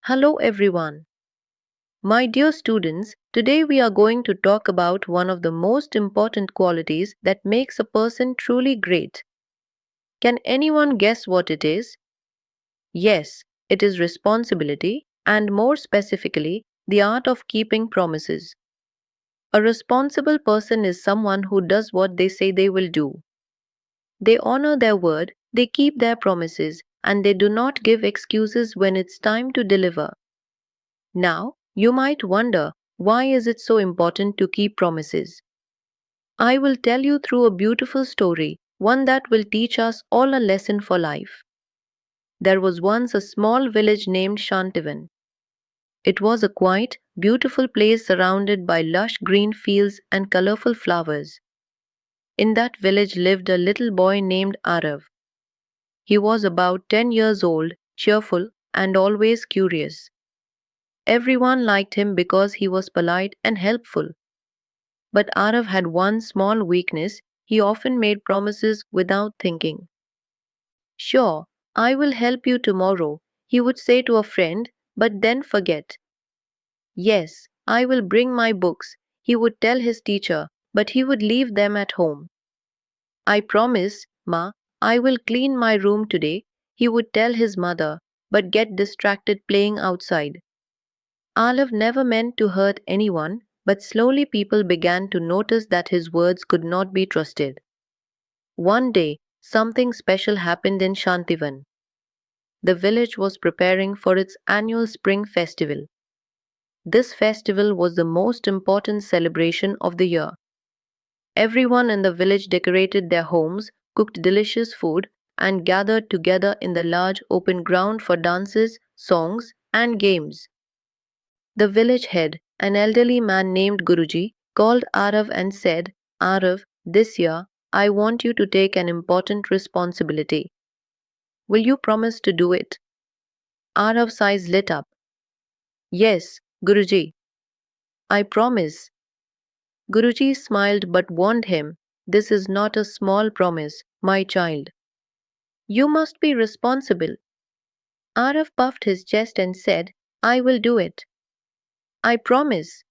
Hello everyone. My dear students, today we are going to talk about one of the most important qualities that makes a person truly great. Can anyone guess what it is? Yes, it is responsibility, and more specifically, the art of keeping promises. A responsible person is someone who does what they say they will do. They honor their word, they keep their promises, and they do not give excuses when it's time to deliver. Now, you might wonder, why is it so important to keep promises? I will tell you through a beautiful story, one that will teach us all a lesson for life. There was once a small village named Shantivan. It was a quiet, beautiful place surrounded by lush green fields and colorful flowers. In that village lived a little boy named Arav. He was about 10 years old, cheerful, and always curious. Everyone liked him because he was polite and helpful. But Arav had one small weakness: he often made promises without thinking. Sure, I will help you tomorrow, he would say to a friend, but then forget. Yes, I will bring my books, he would tell his teacher, but he would leave them at home. I promise, Ma, I will clean my room today, he would tell his mother, but get distracted playing outside. Olive never meant to hurt anyone, but slowly people began to notice that his words could not be trusted. One day, something special happened in Shantivan. The village was preparing for its annual spring festival. This festival was the most important celebration of the year. Everyone in the village decorated their homes, cooked delicious food, and gathered together in the large open ground for dances, songs, and games. The village head, an elderly man named Guruji, called Arav and said, Arav, this year, I want you to take an important responsibility. Will you promise to do it? Arav's eyes lit up. Yes, Guruji, I promise. Guruji smiled but warned him, this is not a small promise, my child. You must be responsible. Arav puffed his chest and said, I will do it. I promise.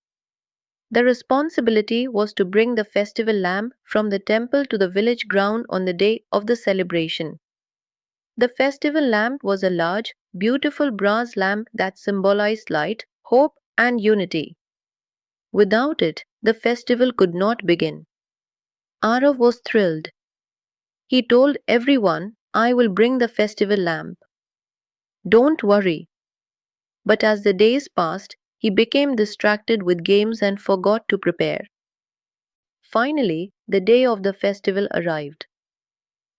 The responsibility was to bring the festival lamp from the temple to the village ground on the day of the celebration. The festival lamp was a large, beautiful brass lamp that symbolized light, hope, and unity. Without it, the festival could not begin. Arav was thrilled. He told everyone, I will bring the festival lamp. Don't worry. But as the days passed, he became distracted with games and forgot to prepare. Finally, the day of the festival arrived.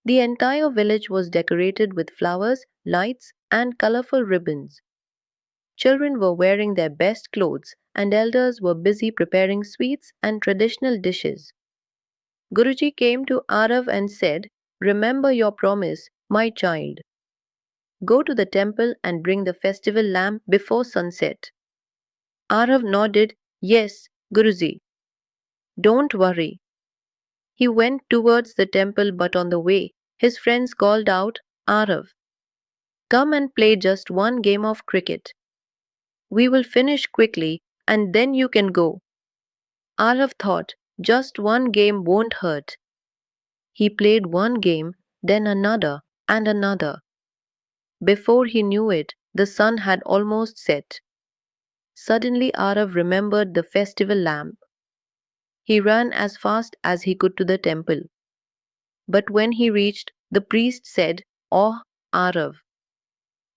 The entire village was decorated with flowers, lights, and colorful ribbons. Children were wearing their best clothes, and elders were busy preparing sweets and traditional dishes. Guruji came to Arav and said, remember your promise, my child. Go to the temple and bring the festival lamp before sunset. Arav nodded, yes, Guruji. Don't worry. He went towards the temple, but on the way, his friends called out, Arav, come and play just one game of cricket. We will finish quickly, and then you can go. Arav thought, just one game won't hurt. He played one game, then another, and another. Before he knew it, the sun had almost set. Suddenly Arav remembered the festival lamp. He ran as fast as he could to the temple. But when he reached, the priest said, Oh, Arav,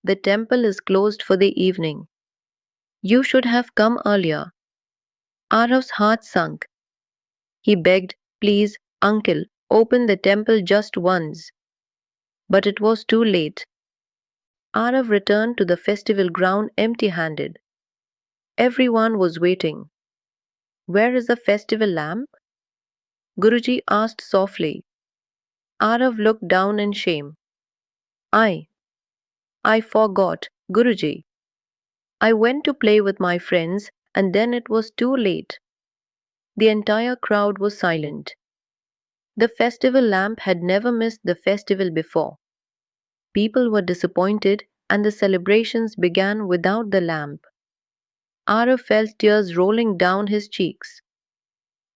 the temple is closed for the evening. You should have come earlier. Arav's heart sunk. He begged, please, uncle, open the temple just once. But it was too late. Arav returned to the festival ground empty-handed. Everyone was waiting. Where is the festival lamp? Guruji asked softly. Arav looked down in shame. I forgot, Guruji. I went to play with my friends, and then it was too late. The entire crowd was silent. The festival lamp had never missed the festival before. People were disappointed, and the celebrations began without the lamp. Arav felt tears rolling down his cheeks.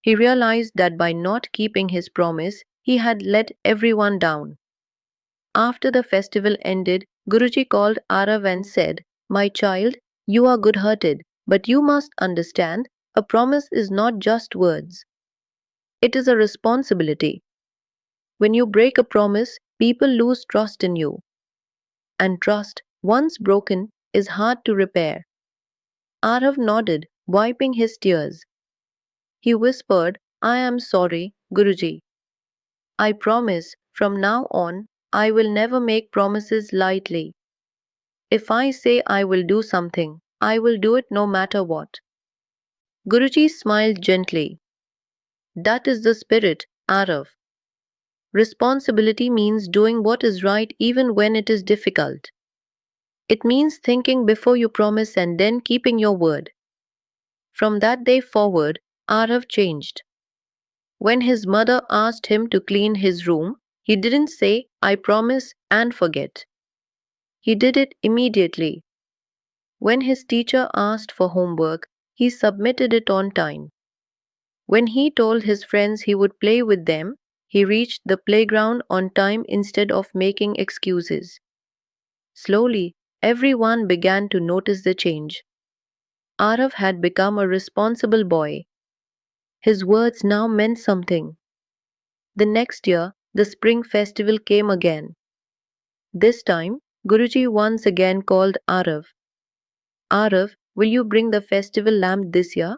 He realized that by not keeping his promise, he had let everyone down. After the festival ended, Guruji called Arav and said, "My child, you are good hearted, but you must understand a promise is not just words. It is a responsibility. When you break a promise, people lose trust in you. And trust, once broken, is hard to repair." Arav nodded, wiping his tears. He whispered, "I am sorry, Guruji. I promise, from now on, I will never make promises lightly. If I say I will do something, I will do it no matter what." Guruji smiled gently. "That is the spirit, Arav. Responsibility means doing what is right even when it is difficult. It means thinking before you promise and then keeping your word." From that day forward, Arav changed. When his mother asked him to clean his room, he didn't say, "I promise," and forget. He did it immediately. When his teacher asked for homework, he submitted it on time. When he told his friends he would play with them, he reached the playground on time instead of making excuses. Slowly, everyone began to notice the change. Arav had become a responsible boy. His words now meant something. The next year, the spring festival came again. This time, Guruji once again called Arav. "Arav, will you bring the festival lamp this year?"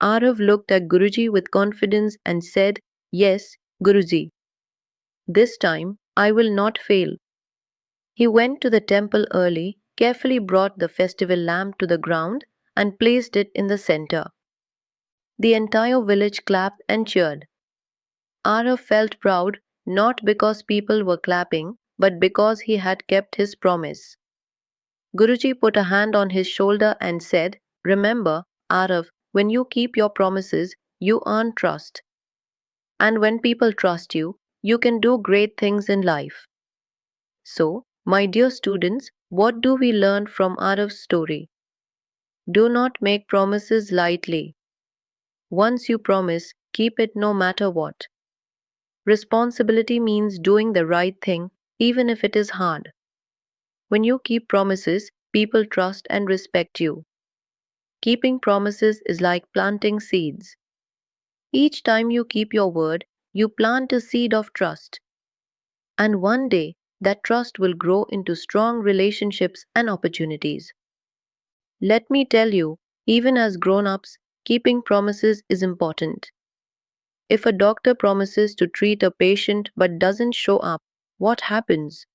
Arav looked at Guruji with confidence and said, "Yes, Guruji. This time, I will not fail." He went to the temple early, carefully brought the festival lamp to the ground, and placed it in the center. The entire village clapped and cheered. Arav felt proud, not because people were clapping, but because he had kept his promise. Guruji put a hand on his shoulder and said, "Remember, Arav, when you keep your promises, you earn trust. And when people trust you, you can do great things in life." So, my dear students, what do we learn from Arav's story? Do not make promises lightly. Once you promise, keep it no matter what. Responsibility means doing the right thing, even if it is hard. When you keep promises, people trust and respect you. Keeping promises is like planting seeds. Each time you keep your word, you plant a seed of trust. And one day, that trust will grow into strong relationships and opportunities. Let me tell you, even as grown ups, keeping promises is important. If a doctor promises to treat a patient but doesn't show up, what happens?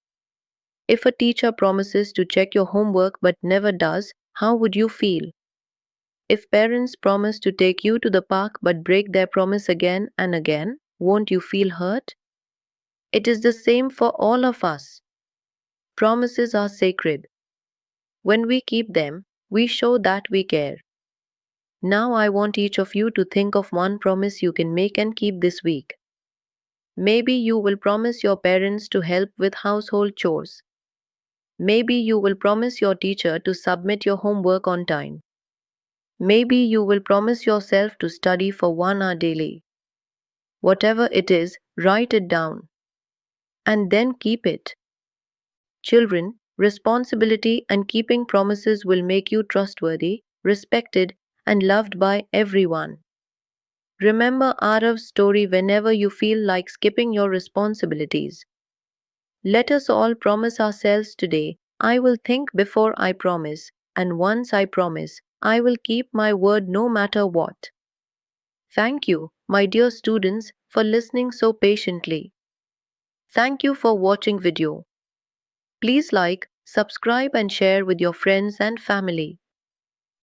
If a teacher promises to check your homework but never does, how would you feel? If parents promise to take you to the park but break their promise again and again, won't you feel hurt? It is the same for all of us. Promises are sacred. When we keep them, we show that we care. Now I want each of you to think of one promise you can make and keep this week. Maybe you will promise your parents to help with household chores. Maybe you will promise your teacher to submit your homework on time. Maybe you will promise yourself to study for 1 hour daily. Whatever it is, write it down. And then keep it. Children, responsibility and keeping promises will make you trustworthy, respected, and loved by everyone. Remember Arav's story whenever you feel like skipping your responsibilities. Let us all promise ourselves today, "I will think before I promise, and once I promise, I will keep my word no matter what." Thank you, my dear students, for listening so patiently. Thank you for watching video. Please like, subscribe and share with your friends and family.